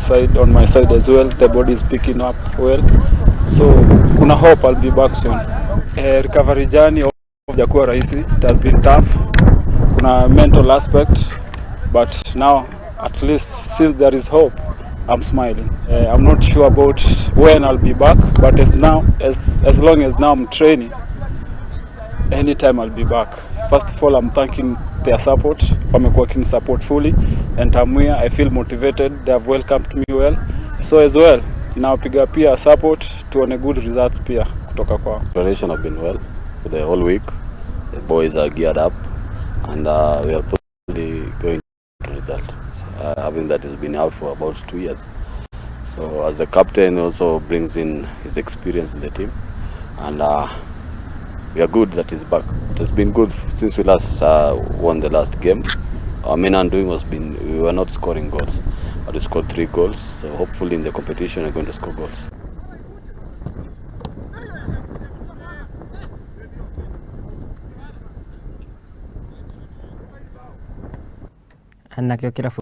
side, on my side as well. The body is picking up well, so kuna hope I'll be back soon. Recovery journey hajakuwa rahisi. It has been tough. Kuna mental aspect, but now at least since there is hope, I'm smiling. I'm not sure about when I'll be back, but as long as now I'm training, anytime I'll be back. First of all, I'm thanking their support. Wamekuwa kini support fully, and I'm here. I feel motivated. They have welcomed me well. So as well, nawapiga pia support tuone good results pia kutoka kwao. Preparation have been well for the whole week. The boys are geared up, and we are probably going to result. Having that has been out for about 2 years. So as the captain also brings in his experience in the team, and we are good that he's back. It has been good since we last won the last game. Our main undoing we were not scoring goals, but we scored 3 goals. So hopefully in the competition we're going to score goals. Nakio kirabu